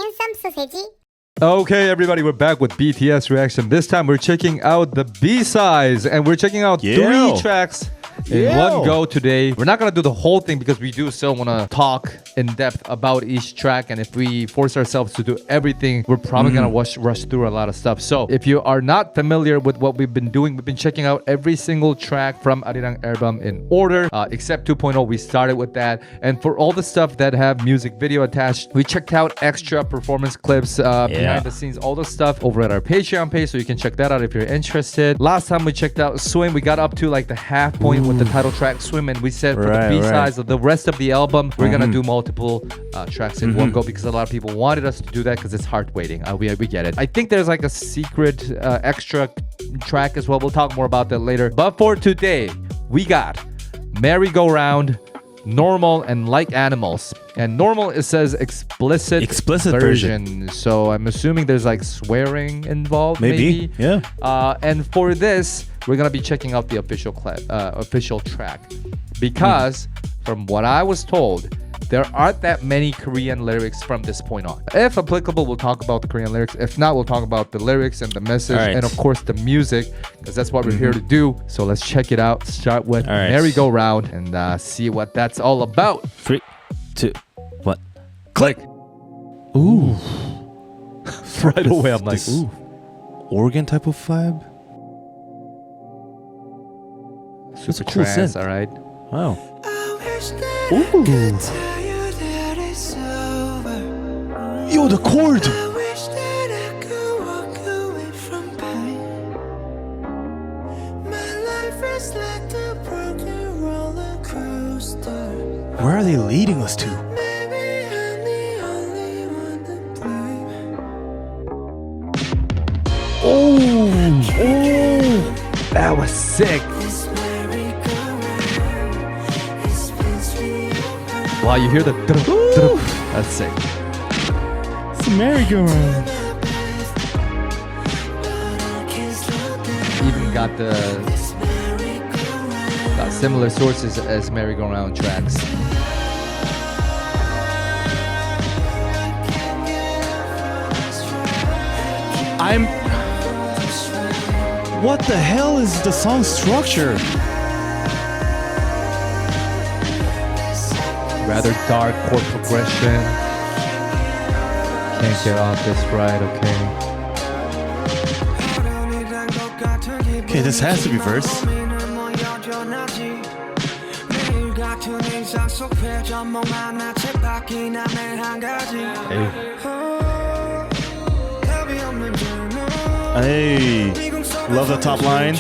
핸섬 소세지. Okay, everybody, we're back with BTS reaction. This time we're checking out the B-sides, and we're checking out 3 tracks in one go today. We're not going to do the whole thing because we do still want to talk in depth about each track, and if we force ourselves to do everything, we're probably going to rush through a lot of stuff. So if you are not familiar with what we've been doing, we've been checking out every single track from Arirang album in order, except 2.0. We started with that, and for all the stuff that have music video attached, we checked out extra performance clips, behind the scenes, all the stuff over at our Patreon page, so you can check that out if you're interested. Last time we checked out Swim, we got up to like the half point with the title track Swim, and we said for the B-sides of the rest of the album, we're gonna do multiple tracks in one go because a lot of people wanted us to do that because it's hard waiting. We get it. I think there's like a secret extra track as well. We'll talk more about that later. But for today, we got Merry Go Round, Normal, and Like Animals. And Normal, it says explicit version. So I'm assuming there's like swearing involved, maybe. Yeah. And for this, we're gonna be checking out the official track because from what I was told, there aren't that many Korean lyrics from this point on. If applicable, we'll talk about the Korean lyrics. If not, we'll talk about the lyrics and the message and of course the music, because that's what we're here to do. So let's check it out. Start with Merry Go Round and see what that's all about. 3, 2, 1, click. Ooh. Right away, I'm like, ooh. Organ type of vibe? Super cool trance, synth. all right. Wow. Ooh. Yo, the chord! Where are they leading us to? Oh, that was sick. Wow, you hear the that's sick. It's a merry-go-round. Even got similar sources as merry-go-round tracks. What the hell is the song structure? Rather dark chord progression. Can't get off this right, okay. Okay, this has to be verse. Hey, love the top line.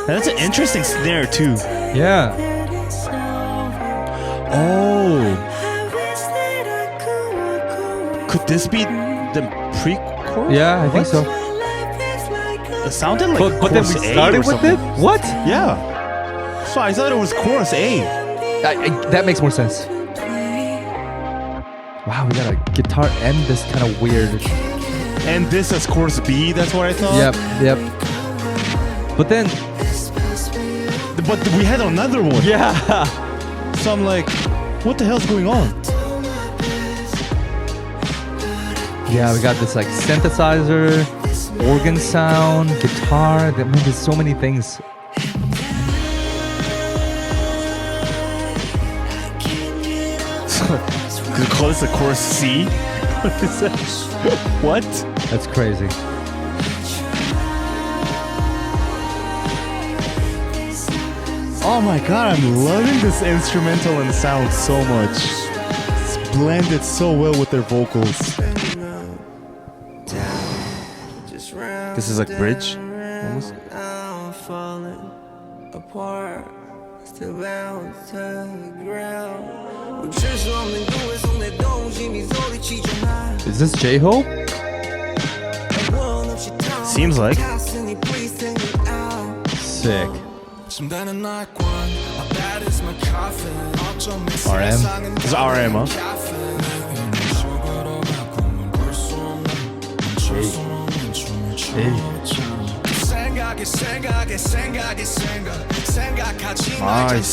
That's an interesting snare too. Yeah. Oh. Could this be the pre-chorus? Yeah, I think so. It sounded like But then we started with it? What? Yeah. So I thought it was chorus A. That makes more sense. Wow, we got a guitar and this kind of weird. And this as chorus B, that's what I thought? Yep. But then... But we had another one. Yeah. So I'm like, what the hell's going on? Yeah, we got this like synthesizer, organ sound, guitar. There's so many things. Could you call this a chorus C? What is that? What? That's crazy. Oh my god, I'm loving this instrumental and sound so much. It's blended so well with their vocals. This is like bridge, almost. Is this J-Hope? Seems like. Sick. RM? It's RM, huh? Nice.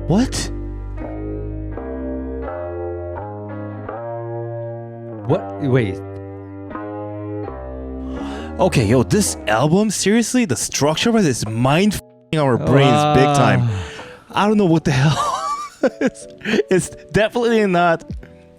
What? What? Wait. Okay, yo, this album, seriously, the structure of it is mind f***ing our brains big time. I don't know what the hell. it's definitely not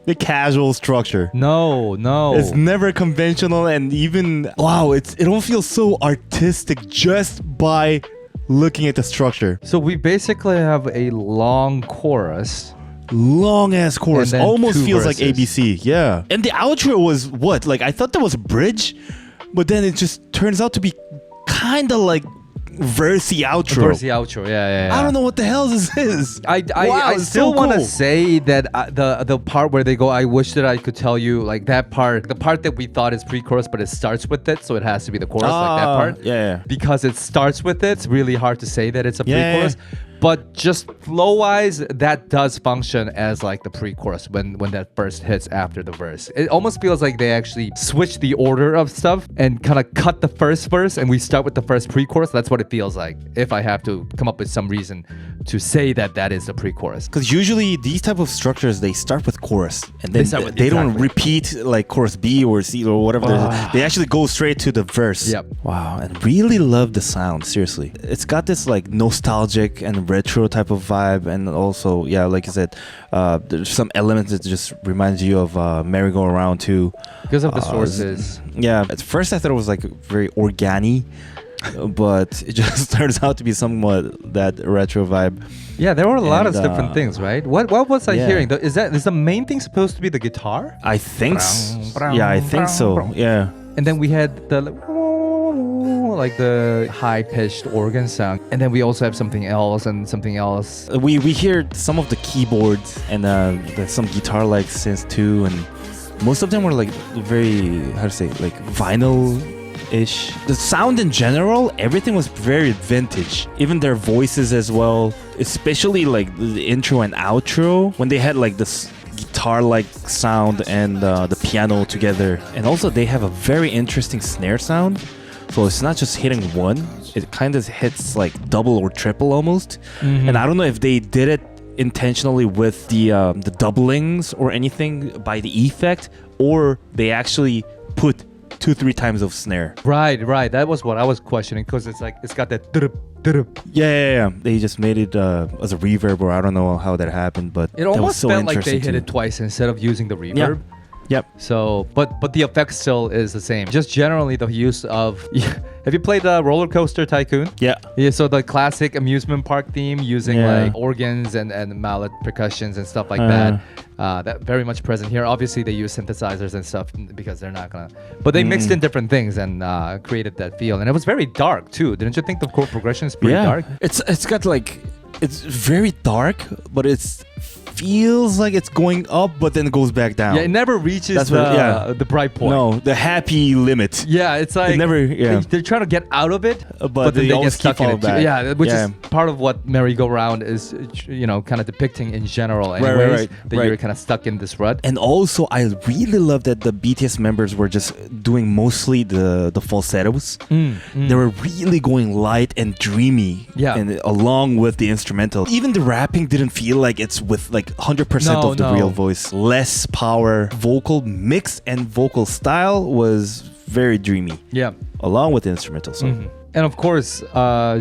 the casual structure. No. It's never conventional, and even wow, it all feels so artistic just by looking at the structure. So we basically have a long chorus. Long ass chorus, And then almost two feels verses. like ABC. Yeah, and the outro was what? Like I thought there was a bridge, but then it just turns out to be kind of like versy outro. Versy outro, yeah. I don't know what the hell this is. I it's still so want to cool. say that the part where they go, I wish that I could tell you, like that part, the part that we thought is pre-chorus, but it starts with it, so it has to be the chorus, like that part. Yeah. Because it starts with it, it's really hard to say that it's a Yeah. pre-chorus. But just flow-wise, that does function as like the pre-chorus when that first hits after the verse. It almost feels like they actually switch the order of stuff and kind of cut the first verse and we start with the first pre-chorus. That's what it feels like, if I have to come up with some reason to say that is the pre-chorus. Because usually these type of structures, they start with chorus and then they don't repeat like chorus B or C or whatever. They actually go straight to the verse. Yep. Wow, and really love the sound. Seriously, it's got this like nostalgic and retro type of vibe, and also like you said, there's some elements that just reminds you of merry-go-round too. Because of the sources. Yeah, at first I thought it was like very organic. But it just turns out to be somewhat that retro vibe. Yeah, there were a lot of different things, right? What was I hearing? Is the main thing supposed to be the guitar? I think so. Yeah, I think so. Yeah. And then we had the like the high-pitched organ sound, and then we also have something else and something else. We hear some of the keyboards and there's some guitar-like synths too, and most of them were like very like vinyl-ish. The sound in general, everything was very vintage. Even their voices as well, especially like the intro and outro when they had like this guitar-like sound and the piano together. And also they have a very interesting snare sound. So it's not just hitting one, it kind of hits like double or triple almost. Mm-hmm. And I don't know if they did it intentionally with the doublings or anything by the effect, or they actually put 2-3 times of snare. Right. That was what I was questioning, because it's like it's got that Yeah. They just made it as a reverb, or I don't know how that happened, but it almost so felt like they hit it twice instead of using the reverb. Yep. So, but the effect still is the same. Just generally the use of. Have you played Roller Coaster Tycoon? Yeah. So the classic amusement park theme using like organs and mallet percussions and stuff like that. That very much present here. Obviously, they use synthesizers and stuff because they're not gonna. But they mixed in different things and created that feel. And it was very dark too. Didn't you think the chord progression is pretty dark? It's got like, it's very dark, but it's feels like it's going up, but then it goes back down. Yeah, it never reaches the bright point. No, the happy limit. Yeah, it's like it never. Yeah, they're trying to get out of it, but then they get stuck in it. Back. Yeah, which is part of what merry-go-round is, kind of depicting in general. Anyways, that you're kind of stuck in this rut. And also, I really love that the BTS members were just doing mostly the falsettos. They were really going light and dreamy. Yeah, and along with the instrumental, even the rapping didn't feel like it's with like 100% of the real voice. Less power. Vocal mix and vocal style was very dreamy. Yeah. Along with the instrumental. So. And of course,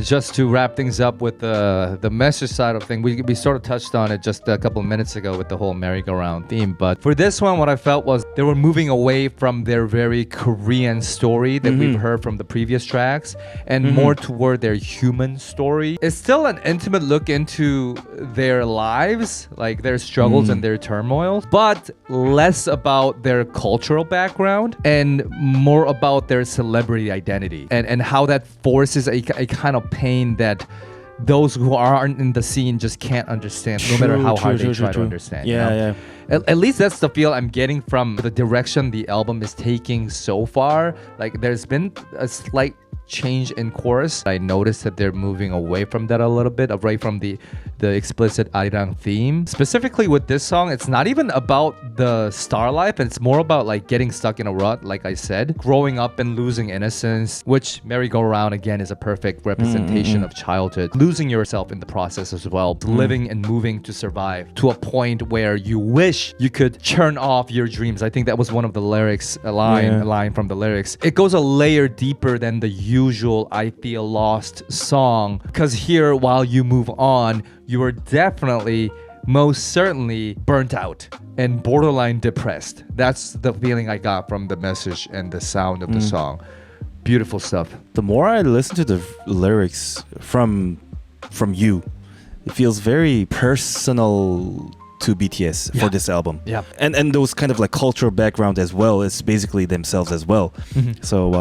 just to wrap things up with the message side of things, we sort of touched on it just a couple of minutes ago with the whole merry-go-round theme. But for this one, what I felt was they were moving away from their very Korean story that we've heard from the previous tracks and more toward their human story. It's still an intimate look into their lives, like their struggles and their turmoils, but less about their cultural background and more about their celebrity identity and how that forces a kind of pain that those who aren't in the scene just can't understand, no matter how hard they try to understand. Yeah. At least that's the feel I'm getting from the direction the album is taking so far. Like there's been a slight change in chorus. I noticed that they're moving away from that a little bit, away from the explicit Arirang theme. Specifically with this song, it's not even about the star life, and it's more about like getting stuck in a rut, like I said, growing up and losing innocence, which merry-go-round again is a perfect representation of childhood, losing yourself in the process as well, living and moving to survive to a point where you wish you could turn off your dreams. I think that was one of the lyrics, a line from the lyrics. It goes a layer deeper than the usual I Feel Lost song, because here, while you move on, you are definitely, most certainly burnt out and borderline depressed. That's the feeling I got from the message and the sound of the song. Beautiful stuff. The more I listen to the lyrics from you, it feels very personal to BTS for this album. Yeah. And those kind of like cultural background as well. It's basically themselves as well. So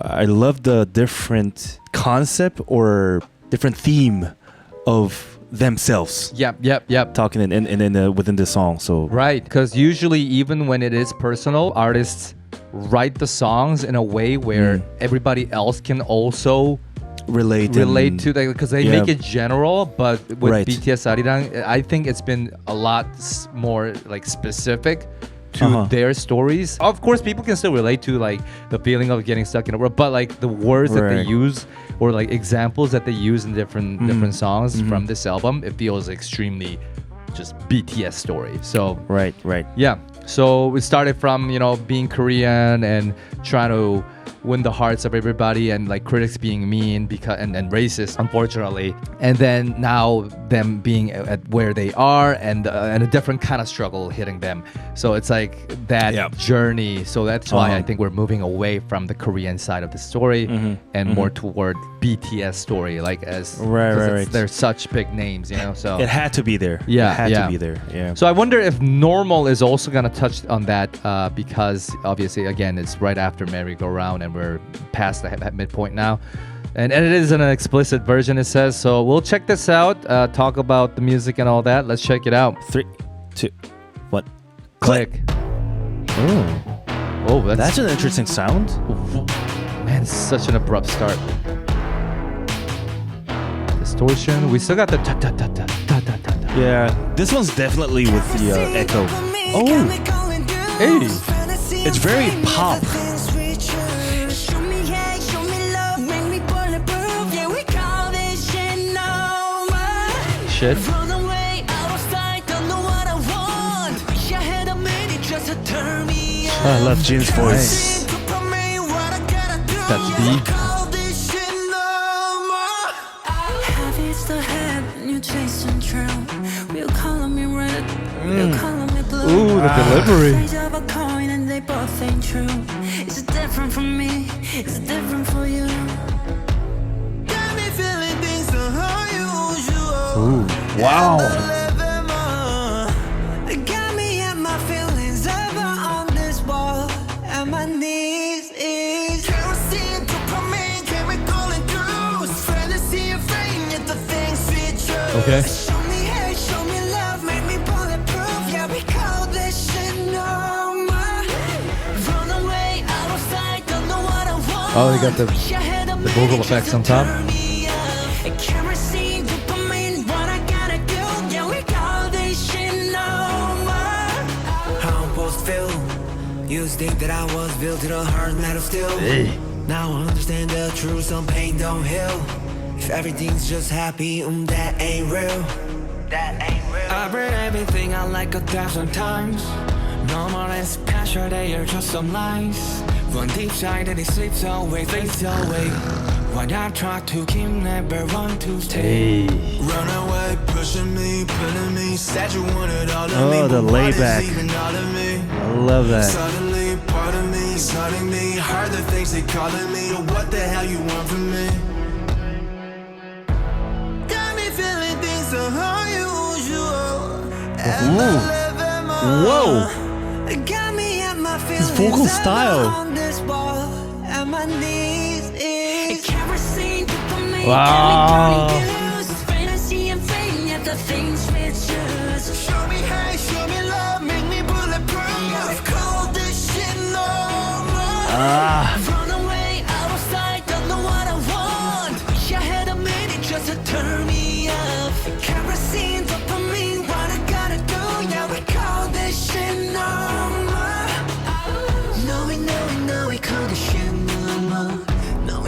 I love the different concept or different theme of themselves. Yep. Talking in within the song. So Right, because usually even when it is personal, artists write the songs in a way where everybody else can also relate to that, because they make it general. But with BTS Arirang, I think it's been a lot more like specific to their stories. Of course, people can still relate to like the feeling of getting stuck in a rut, but like the words that they use or like examples that they use in different songs from this album, it feels extremely just BTS story. So right. yeah. So we started from, being Korean and trying to win the hearts of everybody, and like critics being mean and racist, unfortunately. And then now them being at where they are, and a different kind of struggle hitting them. So it's like that journey. So that's why I think we're moving away from the Korean side of the story and more toward BTS story, like as they're such big names, So it had to be there. Yeah, it had to be there. Yeah. So I wonder if Normal is also gonna touch on that, because obviously again it's right after Merry Go Round and we're past the midpoint now, and it is an explicit version, it says. So we'll check this out, talk about the music and all that. Let's check it out. 3, 2, 1, click. Oh, that's an interesting sound. Man, it's such an abrupt start. Distortion. We still got the ta ta ta ta ta ta ta. Yeah, this one's definitely with the echo. Oh, hey, it's very pop. Shit. I love Jin's voice. That's deep. Ooh, the delivery. It's different from me, it's different for you. Ooh, wow. Got me at my feelings ever on this wall, and my knees is kerosene, dopamine, chemical induced fantasy of rain at the things we chose. Okay. Show me hate, show me love, make me bulletproof. Yeah, we call this shit normal. Run away, out of sight, don't know what I want. Oh, they got the vocal effects on top. Used to think that I was built to the hard metal still. Hey. Now I understand the truth, some pain don't heal. If everything's just happy, that ain't real. That ain't real. I've read everything I like 1,000 times. No more less passion, they are just some lies. One deep side and it slips away, fades away. When I try to keep, never want to stay. Hey. Run away, pushing me, pulling me. Said you wanted all of me, Oh, the but what is layback. even all of me? I love that. Suddenly, part of me, starting me. Heard the things they calling me. What the hell you want from me? Got me feeling things so unusual. Whoa. Got me at my His vocal style. on this wall, and my knees is kerosene, dopamine, Wow. fantasy and fame, yet the things we choose. Show me hate, show me love, make me bulletproof. Call this shit normal. Run away, out of sight, don't know what I condition no more. No,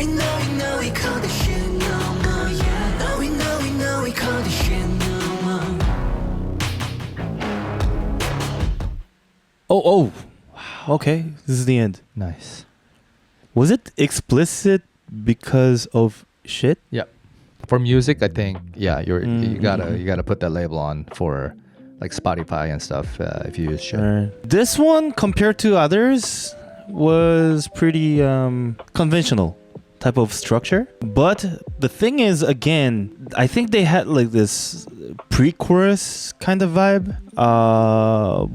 we condition no more. Yeah. No, we condition no more. Oh. Okay, this is the end. Nice. Was it explicit because of shit? Yeah. For music, I think you gotta put that label on for like Spotify and stuff if you use shit. This one compared to others was pretty conventional type of structure. But the thing is, again, I think they had like this pre-chorus kind of vibe,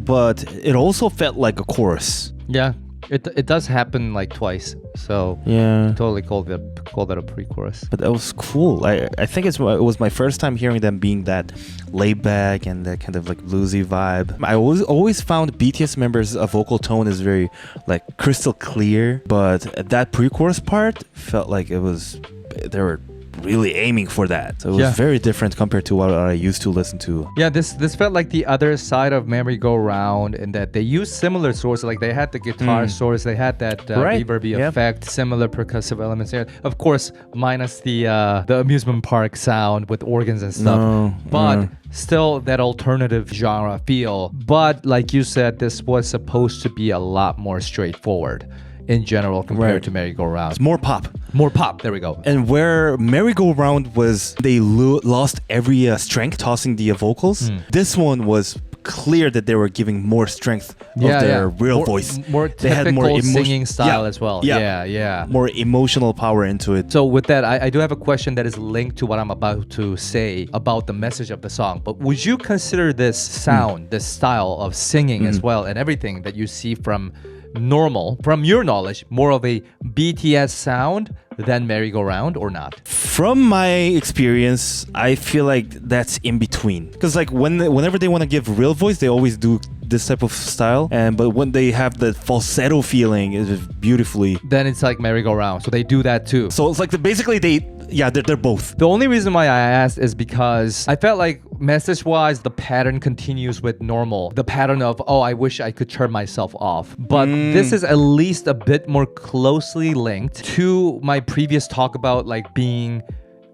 but it also felt like a chorus. Yeah, it does happen like twice. So Yeah. totally call that a pre-chorus. But that was cool. I think it was my first time hearing them being that laid back and that kind of like bluesy vibe. I always found BTS members' vocal tone is very like crystal clear, but that pre-chorus part felt like they were really aiming for that. So it was very different compared to what I used to listen to. Yeah, this felt like the other side of Merry Go Round in that they used similar sources. Like they had the guitar source, they had that reverby effect, similar percussive elements there. Of course, minus the amusement park sound with organs and stuff. But still that alternative genre feel. But like you said, this was supposed to be a lot more straightforward in general compared to Merry Go Round. It's more pop. More pop, there we go. And where Merry Go Round was, they lost every strength tossing the vocals. This one was clear that they were giving more strength of their real voice. More they had typical singing style as well. Yeah. More emotional power into it. So with that, I do have a question that is linked to what I'm about to say about the message of the song. But would you consider this sound, this style of singing as well, and everything that you see from Normal, from your knowledge, more of a BTS sound than Merry Go Round or not? From my experience, I feel like that's in between. Because like whenever they want to give real voice, they always do this type of style. But when they have the falsetto feeling, it's beautifully. Then it's like Merry Go Round. So they do that too. So it's like basically they're both. The only reason why I asked is because I felt like message-wise, the pattern continues with Normal. The pattern of, I wish I could turn myself off. But this is at least a bit more closely linked to my previous talk about like being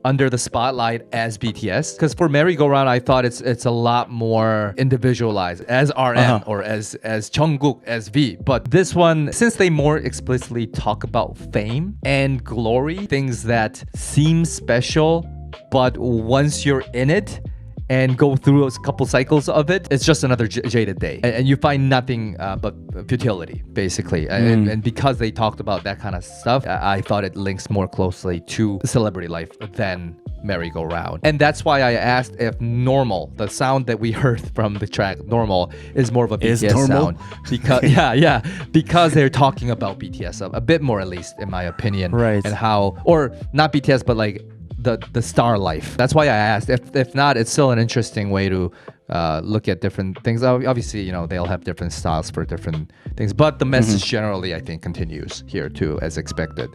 under the spotlight as BTS. Because for Merry Go Round, I thought it's a lot more individualized as RM or as Jungkook, as V. But this one, since they more explicitly talk about fame and glory, things that seem special, but once you're in it and go through a couple cycles of it, it's just another jaded day. And you find nothing but futility, basically. And because they talked about that kind of stuff, I thought it links more closely to celebrity life than Merry Go Round. And that's why I asked if Normal, the sound that we heard from the track Normal, is more of a BTS sound. Because because they're talking about BTS a bit more, at least in my opinion. Right. And how, or not BTS, but like the star life. That's why I asked. If not, it's still an interesting way to look at different things. Obviously, they'll have different styles for different things, but the message generally, I think, continues here too, as expected.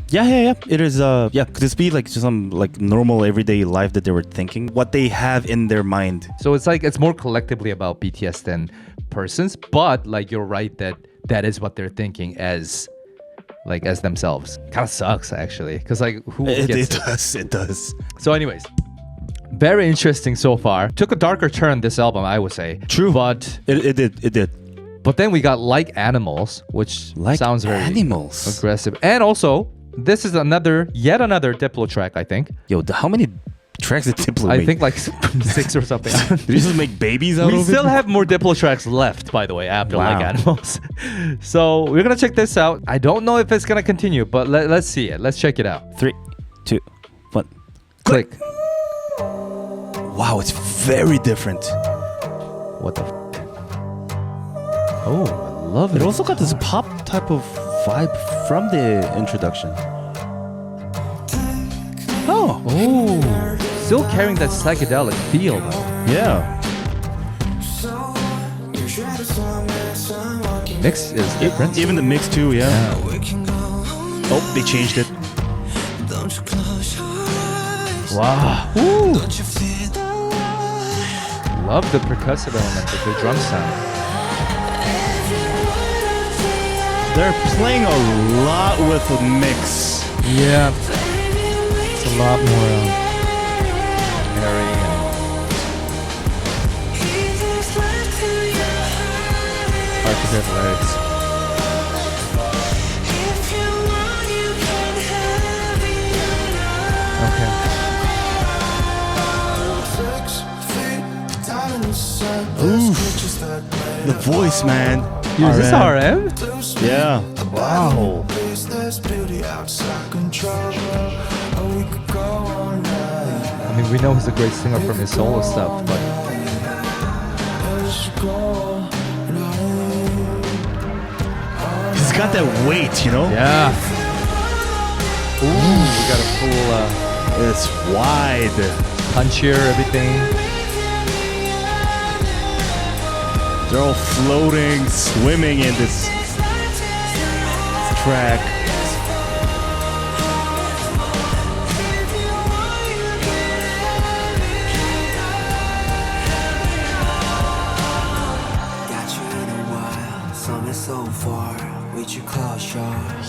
Yeah. It is. Could this be like some like normal everyday life that they were thinking, what they have in their mind? So it's like it's more collectively about BTS than persons, but like you're right that is what they're thinking as themselves. Kind of sucks actually, because like who gets it does. So anyways, very interesting so far. Took a darker turn this album, I would say. True, but it did. But then we got Like Animals, which sounds very aggressive. And also, this is yet another Diplo track, I think. Yo, how many tracks did Diplo make? I think like 6 or something. Did you just make babies out of it? We still have more Diplo tracks left, by the way, after Like Animals. So we're gonna check this out. I don't know if it's gonna continue, but let's see it. Let's check it out. 3, 2, 1, click. Wow, it's very different. What the? Oh, I love it. It also got this pop type of vibe from the introduction. Oh, still carrying that psychedelic feel though. Yeah. Mix is different. Even the mix too, yeah. Oh, they changed it. Wow. Ooh. Love the percussive element of the drum sound. They're playing a lot with the mix. Yeah. It's a lot more airy and hard to hear the lyrics. Okay. Ooh, the voice, man. Is this RM? Yeah. Wow. I mean, we know he's a great singer from his solo stuff, but He's got that weight, you know? yeah. Ooh, we got a full It's wide. punch here, everything. They're all floating, swimming in this track.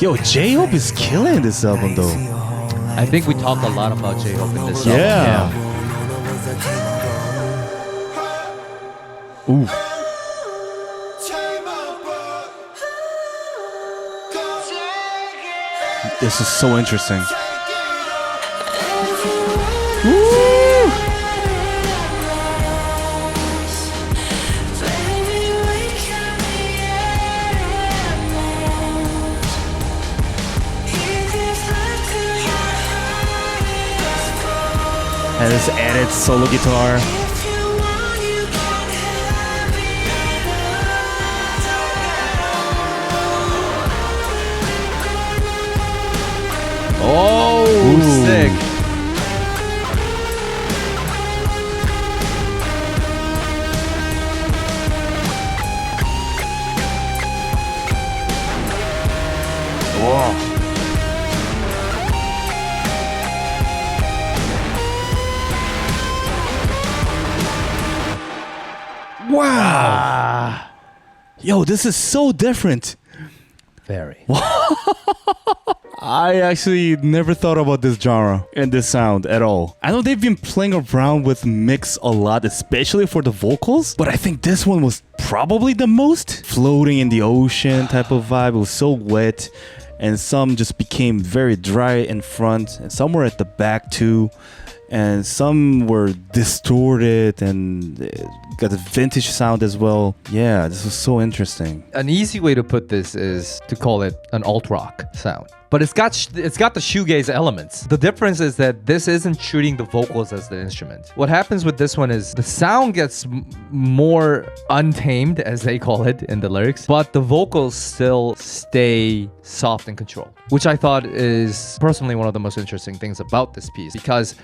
Yo, J-Hope is killing this album though. I think we talked a lot about J-Hope in this Yeah. album. Ooh. This is so interesting. Woo! And this added solo guitar. Oh, Ooh. sick. Whoa. Wow. Yo, this is so different. Very. I actually never thought about this genre and this sound at all. I know they've been playing around with mix a lot, especially for the vocals, but I think this one was probably the most floating in the ocean type of vibe. It was so wet, and some just became very dry in front, and some were at the back too, and some were distorted and got a vintage sound as well. Yeah, this was so interesting. An easy way to put this is to call it an alt rock sound. But it's got the shoegaze elements. The difference is that this isn't shooting the vocals as the instrument. What happens with this one is the sound gets more untamed, as they call it in the lyrics, but the vocals still stay soft and controlled, which I thought is personally one of the most interesting things about this piece. Because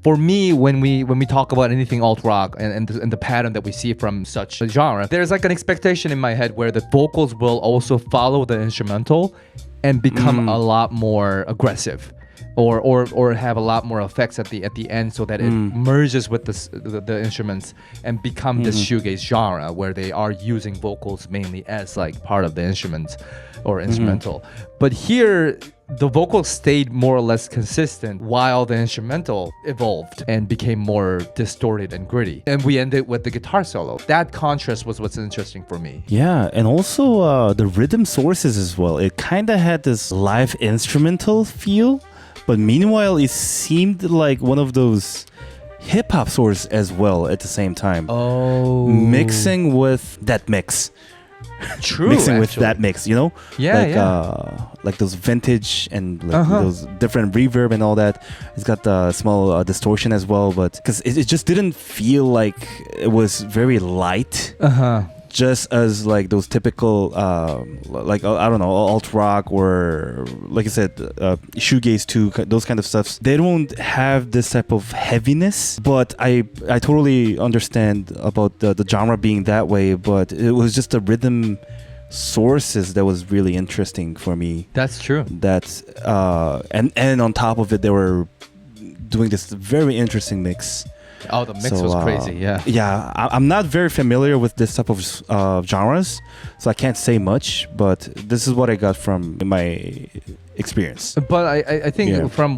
for me, when we talk about anything alt rock and the pattern that we see from such a genre, there's like an expectation in my head where the vocals will also follow the instrumental and become a lot more aggressive, or have a lot more effects at the end, so that it merges with the instruments and become this shoegaze genre where they are using vocals mainly as like part of the instruments or instrumental. But here, the vocals stayed more or less consistent while the instrumental evolved and became more distorted and gritty. And we ended with the guitar solo. That contrast was what's interesting for me. Yeah, and also the rhythm sources as well. It kind of had this live instrumental feel, but meanwhile, it seemed like one of those hip-hop sources as well at the same time. Oh. Mixing with that mix. True, mixing with actually. that mix, you know? Yeah, like those vintage and like those different reverb and all that. It's got the small distortion as well, but because it just didn't feel like it was very light. Just as like those typical like I don't know, alt rock or like I said shoegaze too, those kind of stuffs. They don't have this type of heaviness, but I totally understand about the genre being that way, but it was just the rhythm sources that was really interesting for me. That's true. That's and on top of it, they were doing this very interesting mix. Oh, the mix was crazy. Yeah. Yeah, I'm not very familiar with this type of genres, so I can't say much. But this is what I got from my experience. But I think from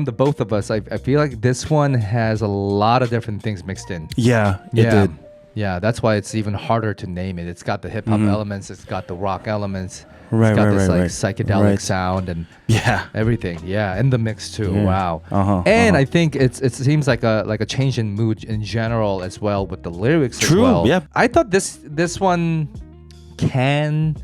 the both of us, I feel like this one has a lot of different things mixed in. Yeah, it did. Yeah, that's why it's even harder to name it. It's got the hip hop elements, it's got the rock elements, right, it's got this psychedelic right. sound and Yeah, everything. Yeah, and the mix too. Yeah. Wow. And I think it seems like a change in mood in general as well with the lyrics. True. As well. Yeah. I thought this one can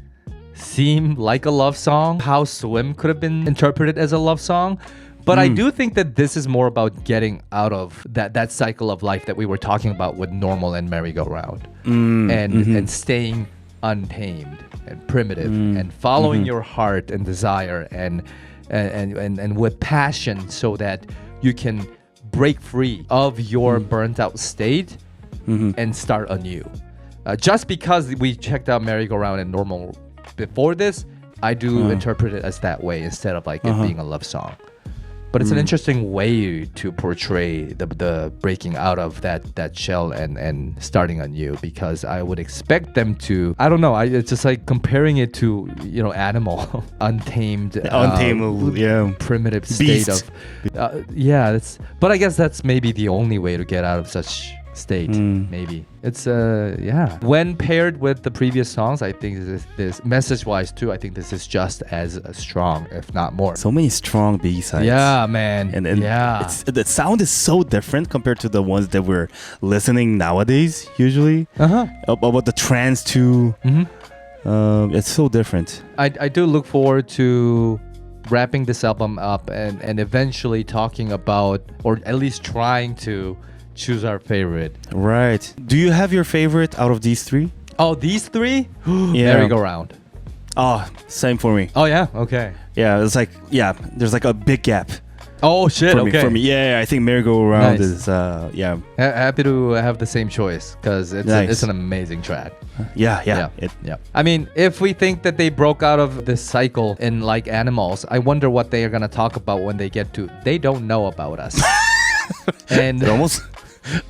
seem like a love song. How Swim could have been interpreted as a love song. But I do think that this is more about getting out of that cycle of life that we were talking about with Normal and Merry-Go-Round, and staying untamed and primitive and following your heart and desire and with passion, so that you can break free of your burnt out state and start anew. Just because we checked out Merry-Go-Round and Normal before this, I do interpret it as that way instead of like it being a love song. But it's an interesting way to portray the breaking out of that shell and starting anew, because I would expect them to, I don't know, it's just like comparing it to, Animal, untamed, primitive state Beast. of, but I guess that's maybe the only way to get out of such state. Maybe it's when paired with the previous songs, I think this message wise too, I think this is just as strong, if not more. So many strong B-sides. Yeah, man. And yeah, the sound is so different compared to the ones that we're listening nowadays usually. About the trance too. It's so different. I do look forward to wrapping this album up and eventually talking about, or at least trying to choose our favorite. Right. Do you have your favorite out of these three? Oh, these three? Yeah. Merry-Go-Round. Oh, same for me. Oh yeah, okay. Yeah, it's like there's like a big gap. Oh shit, For me. Yeah, I think Merry-Go-Round Nice. is Happy to have the same choice, because it's an amazing track. Yeah. I mean, if we think that they broke out of this cycle in like Animals, I wonder what they are gonna talk about when they get to They Don't Know About Us. And It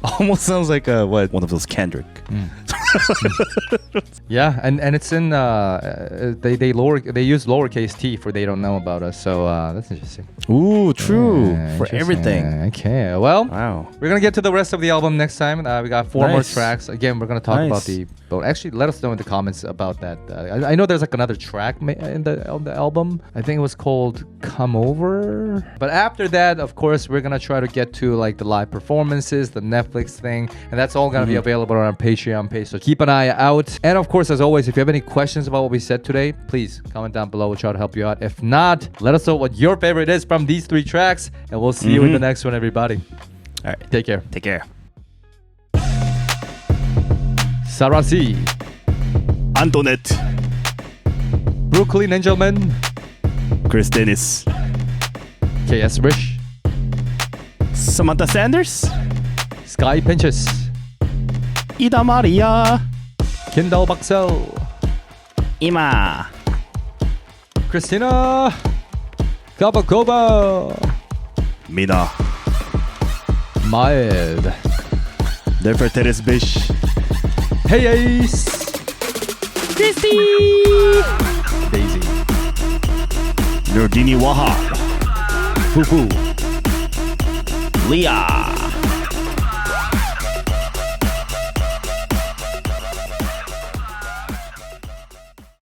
almost sounds like one of those Kendrick. yeah, and it's in they use lowercase t for They Don't Know About Us, so that's interesting. Ooh, true. Yeah, For interesting. everything. Okay, well, Wow. we're gonna get to the rest of the album next time. We got 4 more Nice. tracks. Again, we're gonna talk about Nice. actually, let us know in the comments about that. I know there's like another track in the album. I think it was called Come Over. But after that, of course, we're gonna try to get to like the live performances, the Netflix thing, and that's all gonna be available on our Patreon page. So keep an eye out. And of course, as always, if you have any questions about what we said today, please comment down below. We'll try to help you out. If not, let us know what your favorite is from these 3 tracks, and we'll see you in the next one, everybody. All right. Take care. Take care. Sarasi, Antoinette. Brooklyn Angelman, Chris Dennis. KS Rich, Samantha Sanders. Sky Pinches, Ida Maria. Kendall Baxel, Ima. Christina Kabakova, Mina. Maed, Neferteris Bish. Hey Ace, Christy. Daisy, Nurdini Wahab. Fufu, Leah.